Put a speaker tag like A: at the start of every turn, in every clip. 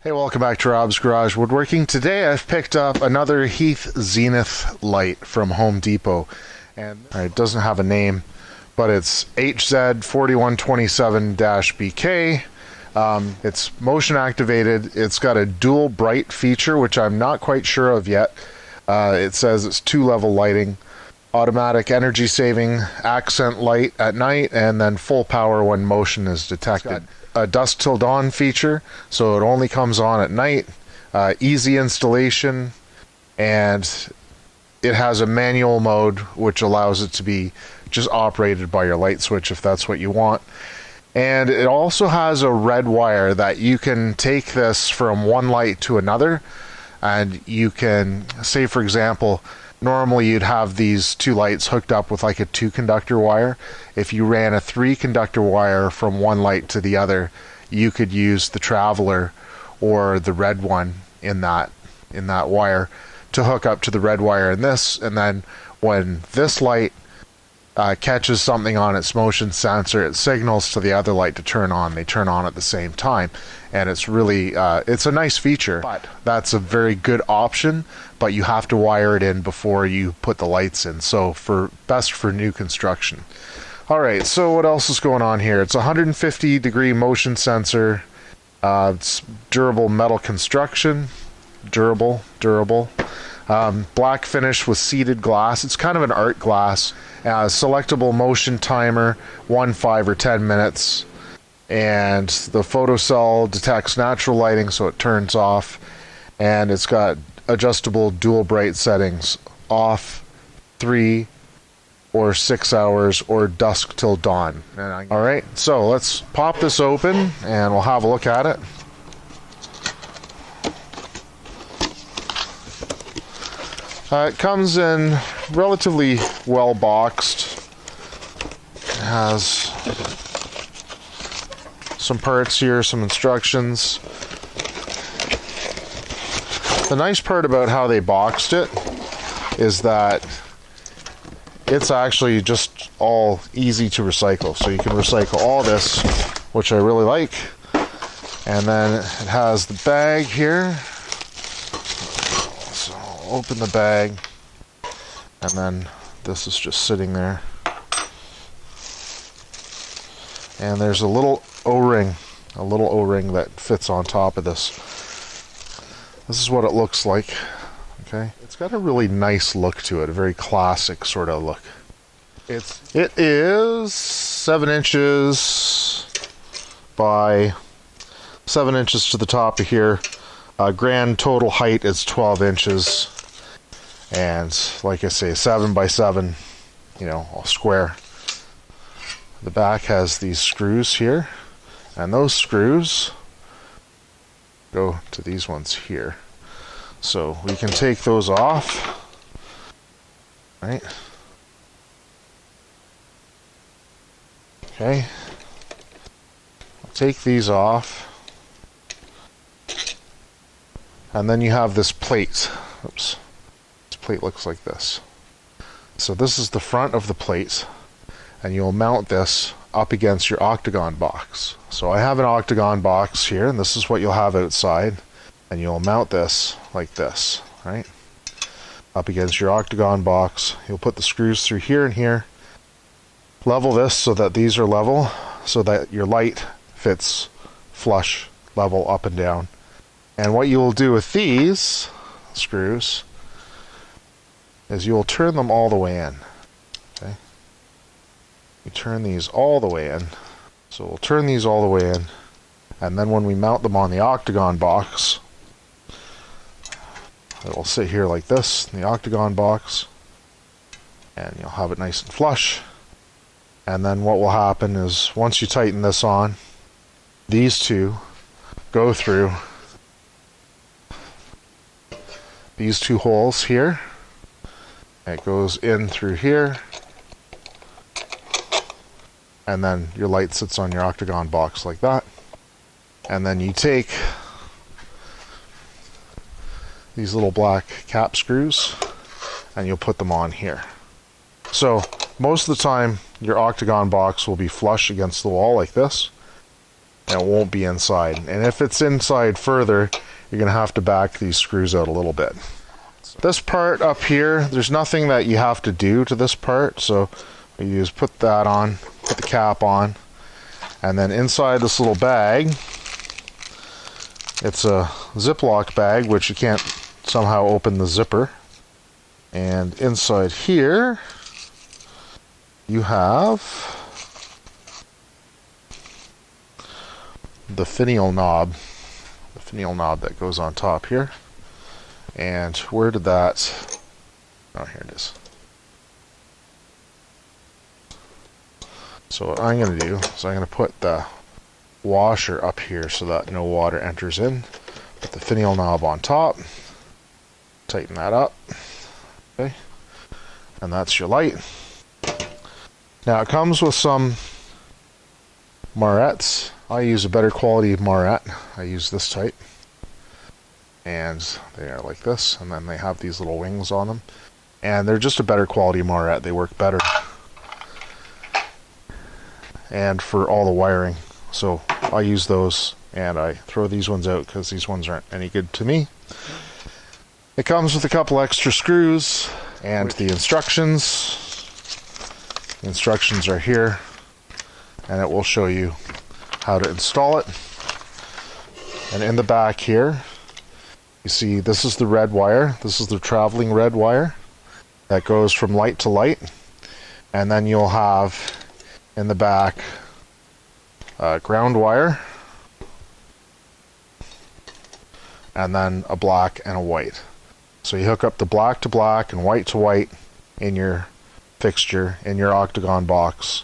A: Hey, welcome back to Rob's Garage Woodworking. Today I've picked up another Heath Zenith light from Home Depot. And it doesn't have a name, but it's HZ4127-BK. It's motion activated. It's got a dual bright feature, which I'm not quite sure of yet. It says it's 2-level lighting, automatic energy saving accent light at night, and then full power when motion is detected. A dusk till dawn feature, so it only comes on at night. Easy installation, and it has a manual mode which allows it to be just operated by your light switch if that's what you want. And it also has a red wire that you can take this from one light to another, and you can say, for example, normally you'd have these two lights hooked up with like a 2-conductor wire. If you ran a 3-conductor wire from one light to the other, you could use the traveler or the red one in that wire to hook up to the red wire in this, and then when this light catches something on its motion sensor, it signals to the other light to turn on. They turn on at the same time, and it's really it's a nice feature. But that's a very good option, but you have to wire it in before you put the lights in, so best for new construction. Alright, so what else is going on here? It's a 150-degree motion sensor. It's durable metal construction. Durable. Black finish with seated glass. It's kind of an art glass. Selectable motion timer, 1, 5, or 10 minutes. And the photocell detects natural lighting, so it turns off. And it's got adjustable dual bright settings, off, 3 or 6 hours, or dusk till dawn. Alright, so let's pop this open and we'll have a look at it. It comes in relatively well boxed. It has some parts here, some instructions. The nice part about how they boxed it is that it's actually just all easy to recycle. So you can recycle all this, which I really like. And then it has the bag here. So I'll open the bag, and then this is just sitting there. And there's a little O-ring that fits on top of this. This is what it looks like. Okay, it's got a really nice look to it, a very classic sort of look. It is 7 inches by 7 inches to the top of here. Grand total height is 12 inches, and like I say, 7 by 7, all square. The back has these screws here, and those screws go to these ones here. So we can take those off, right? Okay. I'll take these off. And then you have this plate. Oops. This plate looks like this. So this is the front of the plate, and you'll mount this up against your octagon box. So I have an octagon box here, and this is what you'll have outside. And you'll mount this like this, right? Up against your octagon box. You'll put the screws through here and here. Level this so that these are level, so that your light fits flush, level, up and down. And what you will do with these screws is you will turn them all the way in. Okay? You turn these all the way in. So we'll turn these all the way in, and then when we mount them on the octagon box, it will sit here like this in the octagon box, and you'll have it nice and flush. And then what will happen is, once you tighten this on, these two go through these two holes here. It goes in through here, and then your light sits on your octagon box like that. And then you take these little black cap screws and you'll put them on here. So most of the time your octagon box will be flush against the wall like this, and it won't be inside. And if it's inside further, you're going to have to back these screws out a little bit. This part up here, there's nothing that you have to do to this part, so what you do is put that on, put the cap on, and then inside this little bag, it's a Ziploc bag, which you can't somehow open the zipper. And inside here, you have the finial knob. The finial knob that goes on top here. And where did that... Oh, here it is. So what I'm going to do is I'm going to put the washer up here so that no water enters in. Put the finial knob on top. Tighten that up. Okay. And that's your light. Now it comes with some Marrettes. I use a better quality Marrette. I use this type. And they are like this, and then they have these little wings on them. And they're just a better quality Marrette. They work better. And for all the wiring. So I use those, and I throw these ones out because these ones aren't any good to me. It comes with a couple extra screws and the instructions. The instructions are here, and it will show you how to install it. And in the back here, you see this is the red wire. This is the traveling red wire that goes from light to light. And then you'll have in the back ground wire, and then a black and a white. So you hook up the black to black and white to white in your fixture, in your octagon box.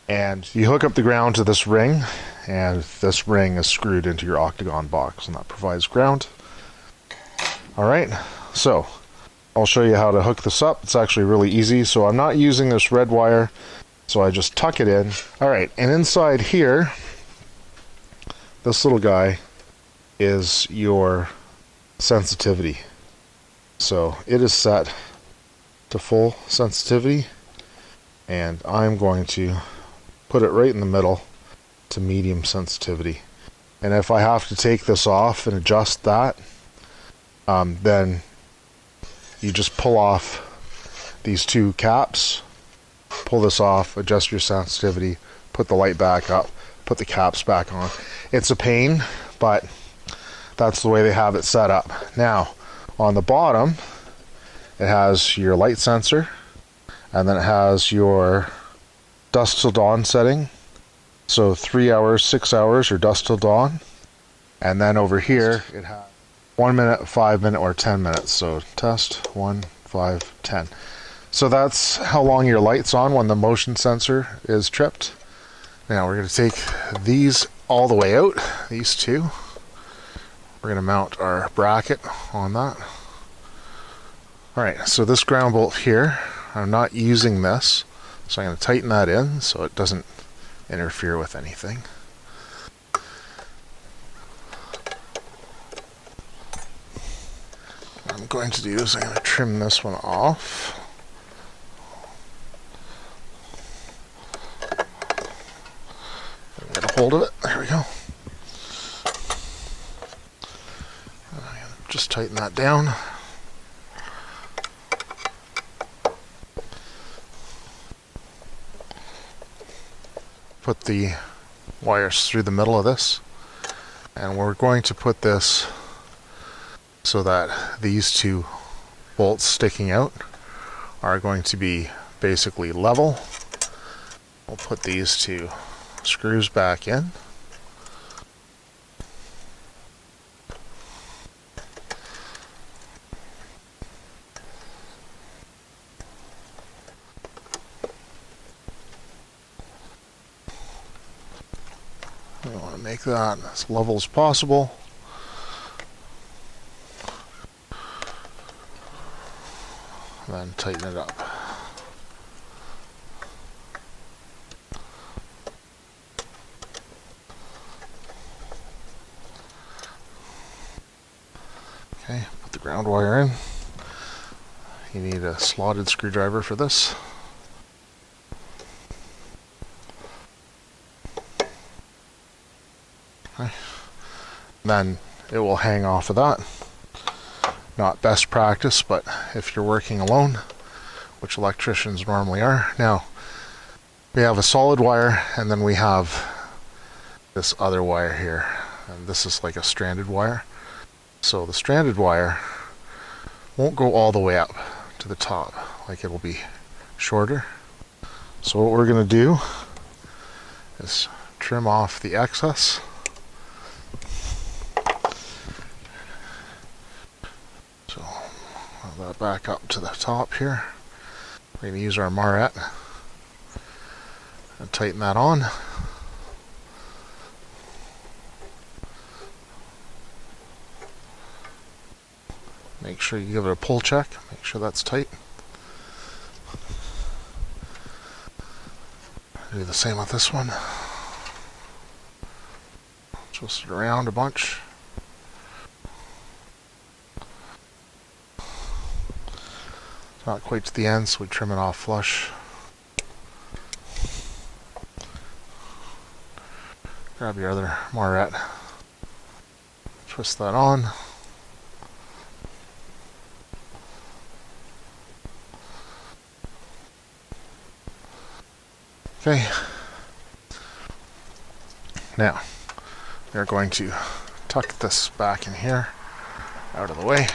A: And you hook up the ground to this ring, and this ring is screwed into your octagon box, and that provides ground. Alright, so I'll show you how to hook this up. It's actually really easy. So I'm not using this red wire, so I just tuck it in. Alright, and inside here, this little guy is your sensitivity. So it is set to full sensitivity, and I'm going to put it right in the middle to medium sensitivity. And if I have to take this off and adjust that, then you just pull off these two caps, pull this off, adjust your sensitivity, put the light back up, put the caps back on. It's a pain, but that's the way they have it set up. Now, on the bottom, it has your light sensor, and then it has your dusk till dawn setting. So 3 hours, 6 hours, or dusk till dawn. And then over here, it has 1 minute, 5 minute, or 10 minutes. So test 1, 5, 10. So that's how long your light's on when the motion sensor is tripped. Now we're going to take these all the way out, these two. We're going to mount our bracket on that. Alright, so this ground bolt here, I'm not using this, so I'm going to tighten that in so it doesn't interfere with anything. What I'm going to do is I'm going to trim this one off. Get a hold of it. There we go. Just tighten that down. Put the wires through the middle of this, and we're going to put this so that these two bolts sticking out are going to be basically level. We'll put these two screws back in. We want to make that as level as possible. And then tighten it up. Okay, put the ground wire in. You need a slotted screwdriver for this. Okay. Then it will hang off of that. Not best practice, but if you're working alone, which electricians normally are. Now, we have a solid wire, and then we have this other wire here. And this is like a stranded wire. So the stranded wire won't go all the way up to the top. Like, it'll be shorter. So what we're going to do is trim off the excess. So move that back up to the top here. We're going to use our marette and tighten that on. Make sure you give it a pull check, make sure that's tight. Do the same with this one. Twist it around a bunch. It's not quite to the end, so we trim it off flush. Grab your other marette. Twist that on. Okay. Now, we're going to tuck this back in here, out of the way.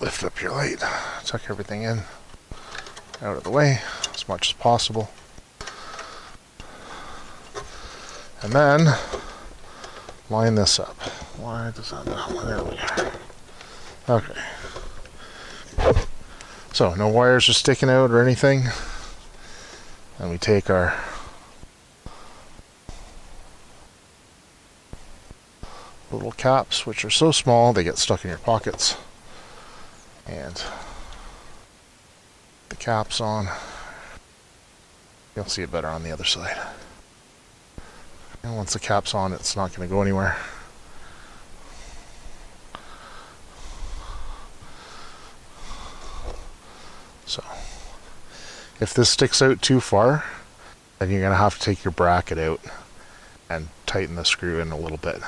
A: Lift up your light, tuck everything in, out of the way as much as possible. And then line this up. Why does that not? There we are. Okay. So no wires are sticking out or anything. And we take our little caps, which are so small they get stuck in your pockets. And the caps on. You'll see it better on the other side. And once the cap's on, it's not going to go anywhere. So, if this sticks out too far, then you're going to have to take your bracket out and tighten the screw in a little bit.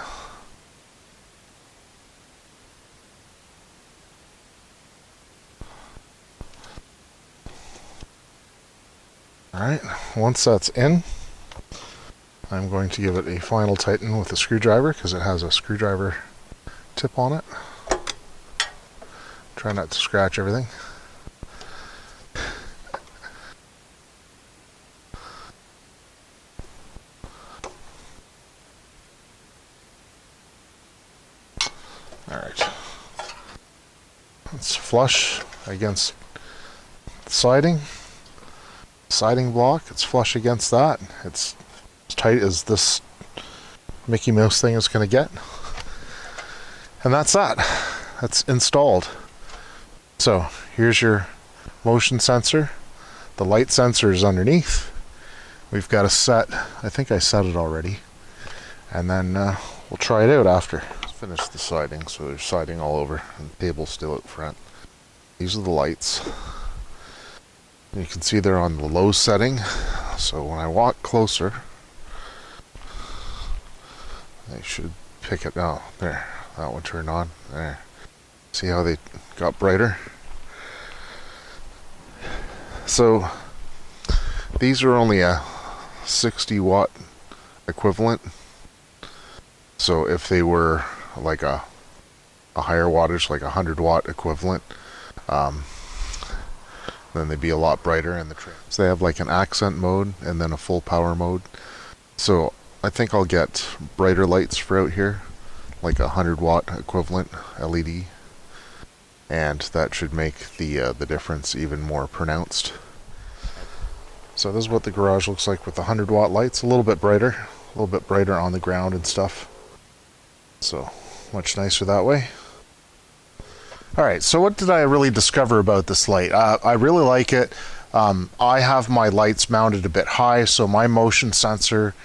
A: Alright, once that's in, I'm going to give it a final tighten with a screwdriver because it has a screwdriver tip on it. Try not to scratch everything. Alright. It's flush against the siding block. It's flush against that. It's as tight as this Mickey Mouse thing is going to get. And that's that. That's installed. So here's your motion sensor. The light sensor is underneath. We've got a set. I think I set it already. And then we'll try it out after. Finish the siding, so there's siding all over and the table's still out front. These are the lights. You can see they're on the low setting, so when I walk closer, they should pick it. Oh, there, that one turned on. There. See how they got brighter? So these are only a 60 watt equivalent. So if they were like a higher wattage, like 100 watt equivalent, then they'd be a lot brighter in the trim. So they have like an accent mode and then a full power mode. So I think I'll get brighter lights for out here, like a 100 watt equivalent LED, and that should make the difference even more pronounced. So this is what the garage looks like with the 100 watt lights, a little bit brighter on the ground and stuff. So much nicer that way. Alright, so what did I really discover about this light? I really like it. I have my lights mounted a bit high, so my motion sensor,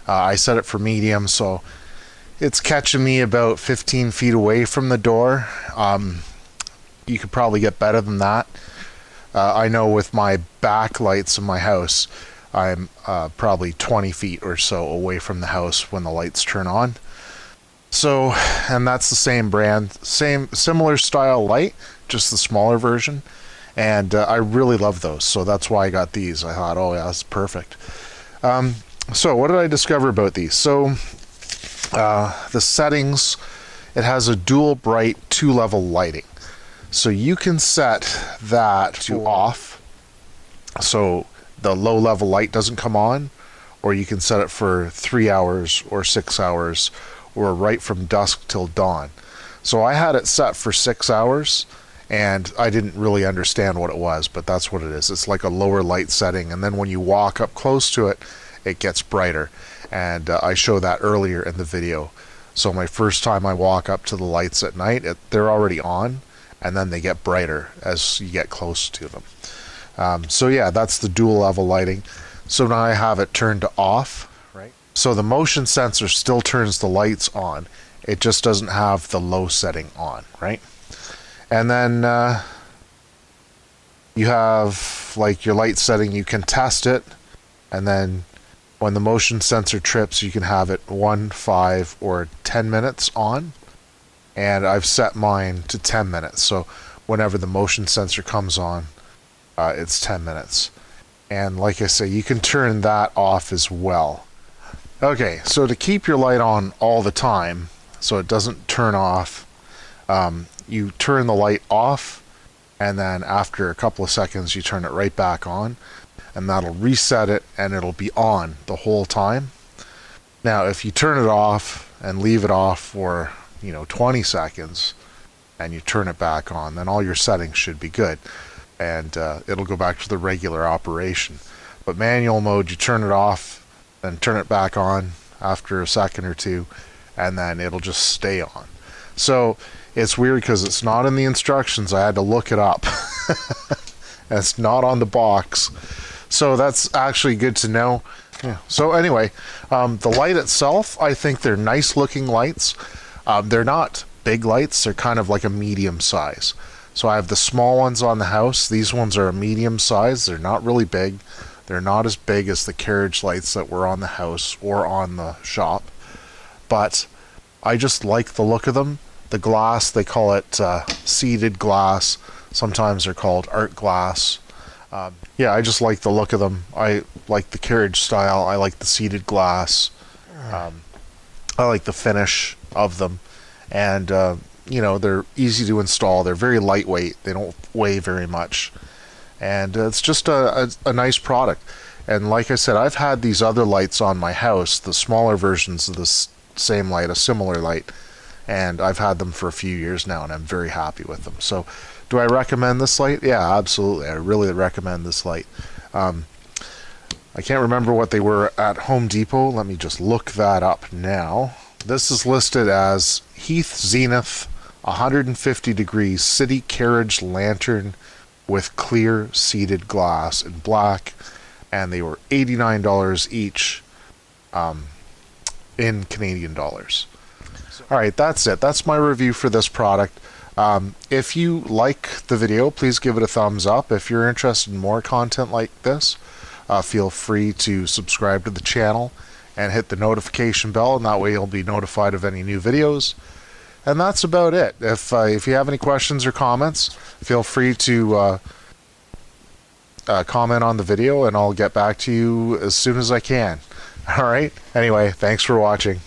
A: I set it for medium, so it's catching me about 15 feet away from the door. You could probably get better than that. I know with my backlights in my house, I'm probably 20 feet or so away from the house when the lights turn on. So, and that's the same brand, similar style light, just the smaller version. And I really love those, so that's why I got these. I thought, oh yeah, that's perfect. So what did I discover about these? So the settings, it has a dual bright 2-level lighting. So you can set that to off, so the low level light doesn't come on, or you can set it for 3 hours or 6 hours, or right from dusk till dawn. So I had it set for 6 hours, and I didn't really understand what it was, but that's what it is. It's like a lower light setting, and then when you walk up close to it, it gets brighter. And I showed that earlier in the video. So my first time I walk up to the lights at night, they're already on, and then they get brighter as you get close to them. So yeah, that's the dual level lighting. So now I have it turned to off, right? So the motion sensor still turns the lights on. It just doesn't have the low setting on, right? And then you have like your light setting, you can test it, and then when the motion sensor trips, you can have it 1, 5, or 10 minutes on. And I've set mine to 10 minutes. So whenever the motion sensor comes on, it's 10 minutes. And like I say, you can turn that off as well. Okay, so to keep your light on all the time, so it doesn't turn off, you turn the light off, and then after a couple of seconds, you turn it right back on. And that'll reset it, and it'll be on the whole time. Now, if you turn it off and leave it off for 20 seconds and you turn it back on, then all your settings should be good, and it'll go back to the regular operation. But manual mode, you turn it off, then turn it back on after a second or two, and then it'll just stay on. So it's weird because it's not in the instructions. I had to look it up. And it's not on the box. So that's actually good to know. Yeah. So anyway, the light itself, I think they're nice looking lights. They're not big lights. They're kind of like a medium size. So I have the small ones on the house. These ones are a medium size. They're not really big. They're not as big as the Carriage lights that were on the house or on the shop. But I just like the look of them. The glass, they call it seeded glass. Sometimes they're called art glass. Yeah, I just like the look of them. I like the Carriage style. I like the seeded glass. I like the finish of them. And, they're easy to install. They're very lightweight. They don't weigh very much. And it's just a nice product. And like I said, I've had these other lights on my house, the smaller versions of this same light, a similar light. And I've had them for a few years now, and I'm very happy with them. So do I recommend this light? Yeah, absolutely. I really recommend this light. I can't remember what they were at Home Depot. Let me just look that up now. This is listed as Heath Zenith 150 degrees City Carriage Lantern with clear seeded glass in black, and they were $89 each in Canadian dollars. All right, that's it. That's my review for this product. If you like the video, please give it a thumbs up. If you're interested in more content like this, feel free to subscribe to the channel and hit the notification bell, and that way you'll be notified of any new videos. And that's about it. If you have any questions or comments, feel free to comment on the video, and I'll get back to you as soon as I can. All right. Anyway, thanks for watching.